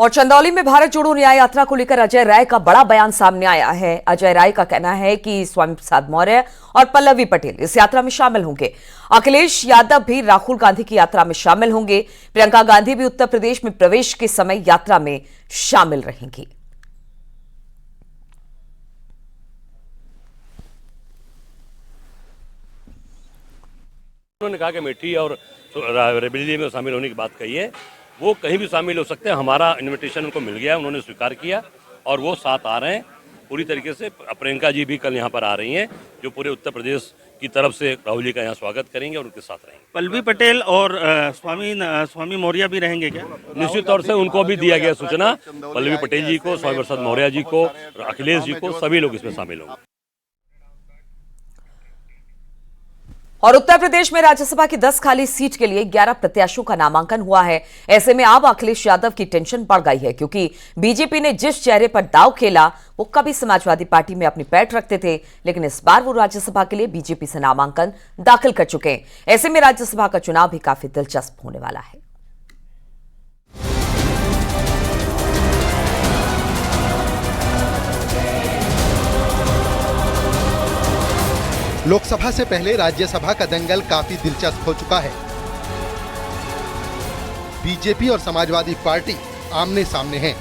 और चंदौली में भारत जोड़ो न्याय यात्रा को लेकर अजय राय का बड़ा बयान सामने आया है। अजय राय का कहना है कि स्वामी प्रसाद मौर्य और पल्लवी पटेल इस यात्रा में शामिल होंगे। अखिलेश यादव भी राहुल गांधी की यात्रा में शामिल होंगे। प्रियंका गांधी भी उत्तर प्रदेश में प्रवेश के समय यात्रा में शामिल रहेंगी। उन्होंने कहा कि मिट्टी और रेबेलियन में शामिल होने की बात कही है। वो कहीं भी शामिल हो सकते हैं। हमारा इनविटेशन उनको मिल गया, उन्होंने स्वीकार किया और वो साथ आ रहे हैं पूरी तरीके से। प्रियंका जी भी कल यहाँ पर आ रही हैं, जो पूरे उत्तर प्रदेश की तरफ से राहुल जी का यहाँ स्वागत करेंगे और उनके साथ रहेंगे। पल्लवी पटेल और स्वामी मौर्य भी रहेंगे क्या? निश्चित तौर से उनको भी दिया गया सूचना। पल्लवी पटेल जी को, स्वामी प्रसाद मौर्य जी को, अखिलेश जी को, सभी लोग इसमें शामिल होंगे। और उत्तर प्रदेश में राज्यसभा की 10 खाली सीट के लिए 11 प्रत्याशियों का नामांकन हुआ है। ऐसे में अब अखिलेश यादव की टेंशन बढ़ गई है, क्योंकि बीजेपी ने जिस चेहरे पर दांव खेला वो कभी समाजवादी पार्टी में अपनी पैठ रखते थे, लेकिन इस बार वो राज्यसभा के लिए बीजेपी से नामांकन दाखिल कर चुके हैं। ऐसे में राज्यसभा का चुनाव भी काफी दिलचस्प होने वाला है। लोकसभा से पहले राज्यसभा का दंगल काफी दिलचस्प हो चुका है। बीजेपी और समाजवादी पार्टी आमने सामने हैं,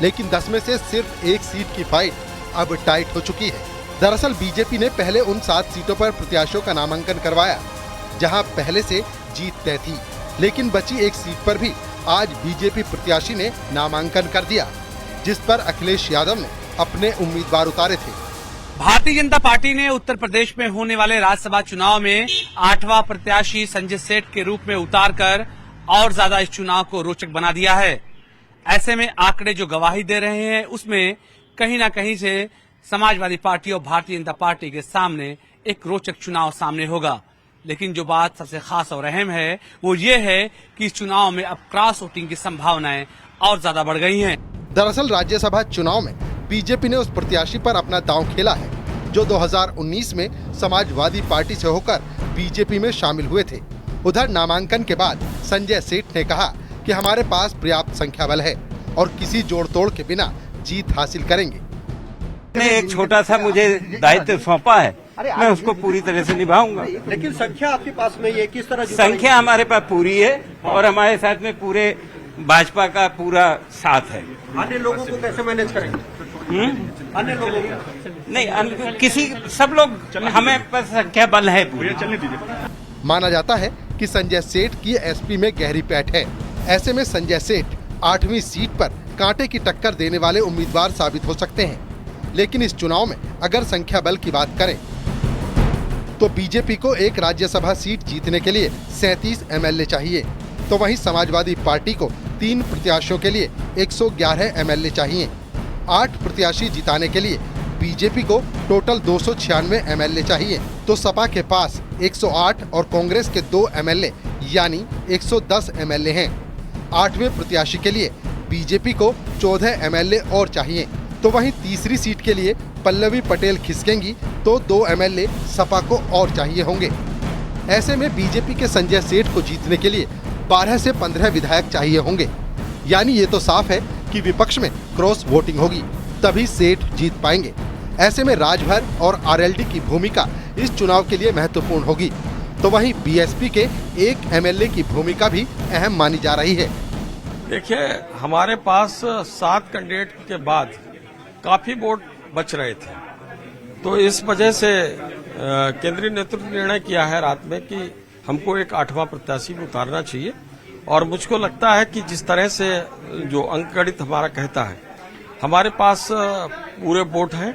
लेकिन 10 में से सिर्फ एक सीट की फाइट अब टाइट हो चुकी है। दरअसल बीजेपी ने पहले उन 7 सीटों पर प्रत्याशियों का नामांकन करवाया जहां पहले से जीत तय थी, लेकिन बची एक सीट पर भी आज बीजेपी प्रत्याशी ने नामांकन कर दिया, जिस पर अखिलेश यादव ने अपने उम्मीदवार उतारे थे। भारतीय जनता पार्टी ने उत्तर प्रदेश में होने वाले राज्यसभा चुनाव में 8वां प्रत्याशी संजय सेठ के रूप में उतारकर और ज्यादा इस चुनाव को रोचक बना दिया है। ऐसे में आंकड़े जो गवाही दे रहे हैं उसमें कहीं ना कहीं से समाजवादी पार्टी और भारतीय जनता पार्टी के सामने एक रोचक चुनाव सामने होगा। लेकिन जो बात सबसे खास और अहम है वो ये है कि इस चुनाव में अब क्रॉस वोटिंग की संभावनाएं और ज्यादा बढ़ गई हैं। दरअसल राज्यसभा चुनाव में बीजेपी ने उस प्रत्याशी पर अपना दांव खेला है जो 2019 में समाजवादी पार्टी से होकर बीजेपी में शामिल हुए थे। उधर नामांकन के बाद संजय सेठ ने कहा कि हमारे पास पर्याप्त संख्या बल है और किसी जोड़ तोड़ के बिना जीत हासिल करेंगे। एक छोटा सा मुझे दायित्व सौंपा है, मैं उसको पूरी तरह से निभाऊंगा। लेकिन संख्या आपके पास में ये किस तरह? संख्या हमारे पास पूरी है और हमारे साथ में पूरे भाजपा का पूरा साथ है। अन्य लोगों को कैसे मैनेज करेंगे? अन्य लोगों नहीं, किसी सब लोग, हमें पास संख्या बल है पूरी। माना जाता है कि संजय सेठ की एसपी में गहरी पैठ है। ऐसे में संजय सेठ 8वीं सीट पर कांटे की टक्कर देने वाले उम्मीदवार साबित हो सकते हैं। लेकिन इस चुनाव में अगर संख्या बल की बात करें तो बीजेपी को एक राज्यसभा सीट जीतने के लिए 37 एमएलए चाहिए, तो वहीं समाजवादी पार्टी को 3 प्रत्याशियों के लिए 111 एमएलए चाहिए। 8 प्रत्याशी जिताने के लिए बीजेपी को टोटल 296 एमएलए चाहिए, तो सपा के पास 108 और कांग्रेस के 2 एमएलए यानी 110 एमएलए हैं। 8वें प्रत्याशी के लिए बीजेपी को 14 एमएलए और चाहिए, तो वहीं तीसरी सीट के लिए पल्लवी पटेल खिसकेंगी तो 2 एमएलए सपा को और चाहिए होंगे। ऐसे में बीजेपी के संजय सेठ को जीतने के लिए 12 से 15 विधायक चाहिए होंगे। यानी ये तो साफ है कि विपक्ष में क्रॉस वोटिंग होगी, तभी सेठ जीत पाएंगे। ऐसे में राजभर और आरएलडी की भूमिका इस चुनाव के लिए महत्वपूर्ण होगी, तो वहीं बीएसपी के 1 एमएलए की भूमिका भी अहम मानी जा रही है। देखिए, हमारे पास 7 कैंडिडेट के बाद काफी वोट बच रहे थे, तो इस वजह से केंद्रीय नेतृत्व ने निर्णय किया है रात में कि हमको एक 8वां प्रत्याशी उतारना चाहिए। और मुझको लगता है कि जिस तरह से जो अंकगणित हमारा कहता है, हमारे पास पूरे वोट हैं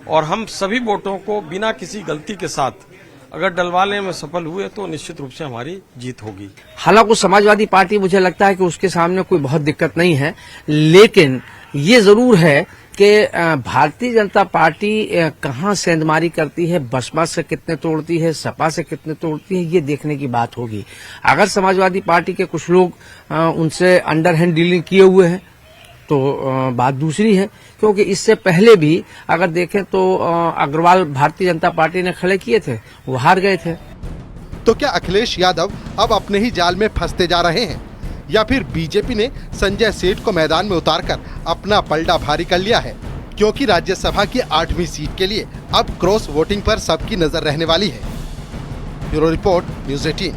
और हम सभी वोटों को बिना किसी गलती के साथ अगर डलवाने में सफल हुए तो निश्चित रूप से हमारी जीत होगी। हालांकि समाजवादी पार्टी, मुझे लगता है कि उसके सामने कोई बहुत दिक्कत नहीं है, लेकिन ये जरूर है कि भारतीय जनता पार्टी कहां सेंधमारी करती है, बसपा से कितने तोड़ती है, सपा से कितने तोड़ती है, ये देखने की बात होगी। अगर समाजवादी पार्टी के कुछ लोग उनसे अंडरहैंड डीलिंग किए हुए हैं तो बात दूसरी है, क्योंकि इससे पहले भी अगर देखें तो अग्रवाल भारतीय जनता पार्टी ने खड़े किए थे, वो हार गए थे। तो क्या अखिलेश यादव अब अपने ही जाल में फंसते जा रहे हैं, या फिर बीजेपी ने संजय सेठ को मैदान में उतारकर अपना पलड़ा भारी कर लिया है, क्योंकि राज्यसभा की 8वीं सीट के लिए अब क्रॉस वोटिंग पर सबकी नजर रहने वाली है। Bureau report, news 18।